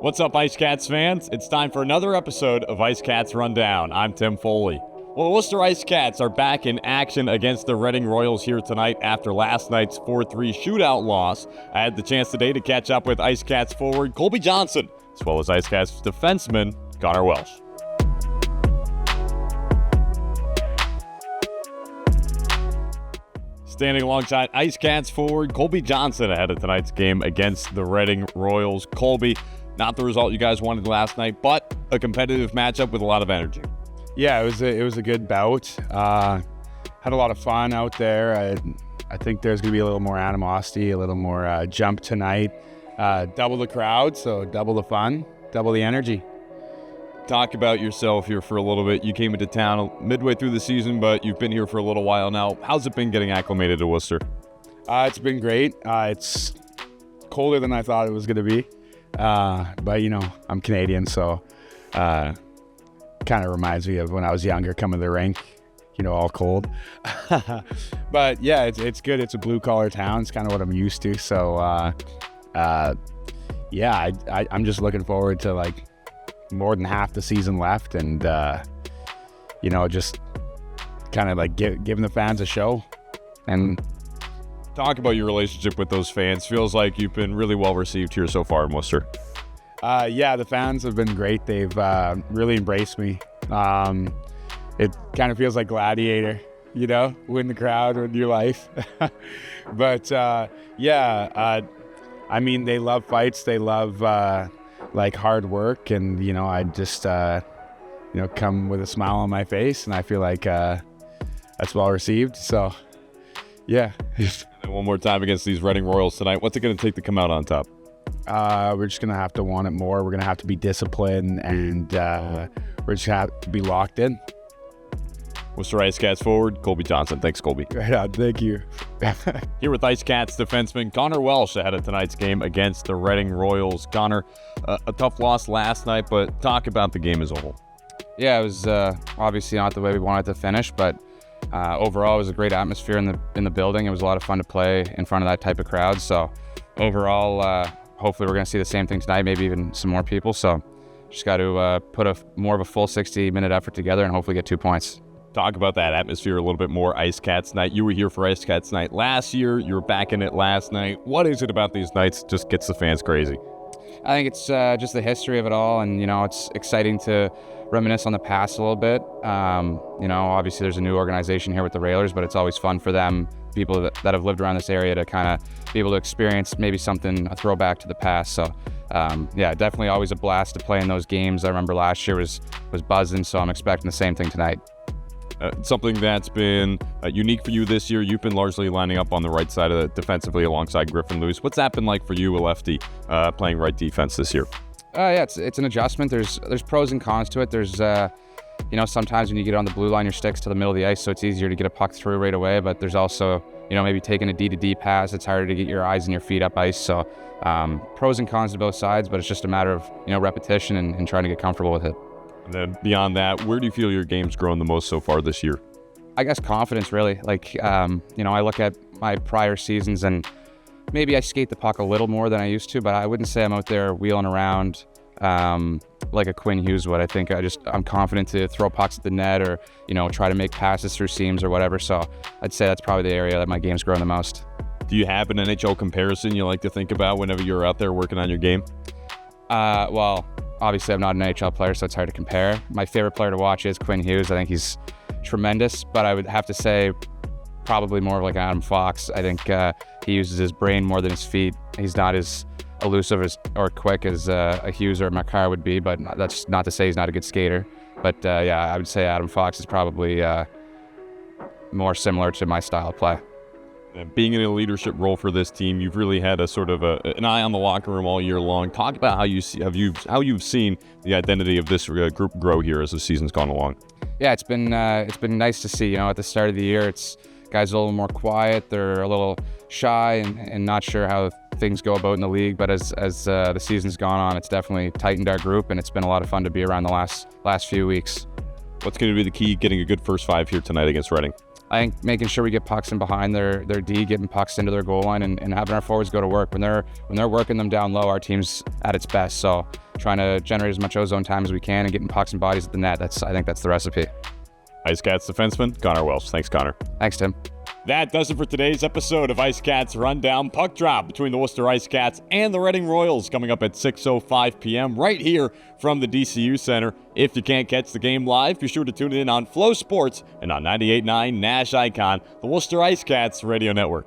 What's up, Ice Cats fans? It's time for another episode of Ice Cats Rundown. I'm Tim Foley. Well, the Worcester Ice Cats are back in action against the Reading Royals here tonight after last night's 4-3 shootout loss. I had the chance today to catch up with Ice Cats forward Colby Johnson, as well as Ice Cats defenseman Connor Welsh. Standing alongside Ice Cats forward Colby Johnson ahead of tonight's game against the Reading Royals. Colby, not the result you guys wanted last night, but a competitive matchup with a lot of energy. Yeah, it was a good bout. Had a lot of fun out there. I think there's going to be a little more animosity, a little more jump tonight. Double the crowd, so double the fun, double the energy. Talk about yourself here for a little bit. You came into town midway through the season, but you've been here for a little while now. How's it been getting acclimated to Worcester? It's been great. It's colder than I thought it was going to be. But, you know, I'm Canadian, so kind of reminds me of when I was younger coming to the rink, you know, all cold. But, yeah, it's good. It's a blue-collar town. It's kind of what I'm used to. So, yeah, I'm just looking forward to, like, more than half the season left and, you know, just kind of, like, giving the fans a show. And talk about your relationship with those fans. Feels like you've been really well received here so far in Worcester. Yeah, the fans have been great. They've really embraced me. It kind of feels like Gladiator, you know, win the crowd, win your life. But yeah, I mean, they love fights. They love like hard work, and you know, I just you know, come with a smile on my face, and I feel like that's well received. So yeah. And one more time against these Reading Royals tonight. What's it going to take to come out on top? We're just going to have to want it more. We're going to have to be disciplined, and we're just going to have to be locked in. Worcester Ice Cats forward, Colby Johnson. Thanks, Colby. Right on. Thank you. Here with Ice Cats defenseman Connor Welsh ahead of tonight's game against the Reading Royals. Connor, a tough loss last night, but talk about the game as a whole. Yeah, it was obviously not the way we wanted to finish, but overall, it was a great atmosphere in the building. It was a lot of fun to play in front of that type of crowd. So overall, hopefully we're going to see the same thing tonight, maybe even some more people. So just got to put more of a full 60-minute effort together and hopefully get 2 points. Talk about that atmosphere a little bit more, Ice Cats night. You were here for Ice Cats night last year. You were back in it last night. What is it about these nights just gets the fans crazy? I think it's just the history of it all, and you know, it's exciting to reminisce on the past a little bit. You know, obviously there's a new organization here with the Railers, but it's always fun for them, people that have lived around this area, to kind of be able to experience maybe something, a throwback to the past. So yeah, definitely always a blast to play in those games. I remember last year was buzzing, so I'm expecting the same thing tonight. Something that's been unique for you this year, you've been largely lining up on the right side of the defensively alongside Griffin Lewis. What's that been like for you, a lefty, playing right defense this year? Yeah, it's an adjustment. There's pros and cons to it. There's you know, sometimes when you get on the blue line, your stick's to the middle of the ice, so it's easier to get a puck through right away. But there's also, you know, maybe taking a D-to-D pass, it's harder to get your eyes and your feet up ice. So pros and cons to both sides, but it's just a matter of, you know, repetition and trying to get comfortable with it. And then beyond that, where do you feel your game's grown the most so far this year? I guess confidence, really. Like, you know, I look at my prior seasons and maybe I skate the puck a little more than I used to, but I wouldn't say I'm out there wheeling around like a Quinn Hughes would. I think I'm confident to throw pucks at the net or, you know, try to make passes through seams or whatever. So I'd say that's probably the area that my game's grown the most. Do you have an NHL comparison you like to think about whenever you're out there working on your game? Well, obviously I'm not an NHL player, so it's hard to compare. My favorite player to watch is Quinn Hughes. I think he's tremendous, but I would have to say probably more of like Adam Fox. I think he uses his brain more than his feet. He's not as elusive or quick as a Hughes or a Makar would be, but that's not to say he's not a good skater. But yeah, I would say Adam Fox is probably more similar to my style of play. Being in a leadership role for this team, you've really had a sort of an eye on the locker room all year long. Talk about how you've seen the identity of this group grow here as the season's gone along. Yeah, it's been nice to see. You know, at the start of the year, it's guys are a little more quiet. They're a little shy and not sure how things go about in the league. But as the season's gone on, it's definitely tightened our group, and it's been a lot of fun to be around the last few weeks. What's going to be the key getting a good first five here tonight against Reading? I think making sure we get pucks in behind their D, getting pucks into their goal line, and having our forwards go to work. When they're working them down low, our team's at its best. So trying to generate as much ozone time as we can and getting pucks and bodies at the net. I think that's the recipe. Ice Cats defenseman Connor Welsh. Thanks, Connor. Thanks, Tim. That does it for today's episode of Ice Cats Rundown. Puck drop between the Worcester Ice Cats and the Reading Royals coming up at 6:05 p.m. right here from the DCU Center. If you can't catch the game live, be sure to tune in on Flow Sports and on 98.9 Nash Icon, the Worcester Ice Cats Radio Network.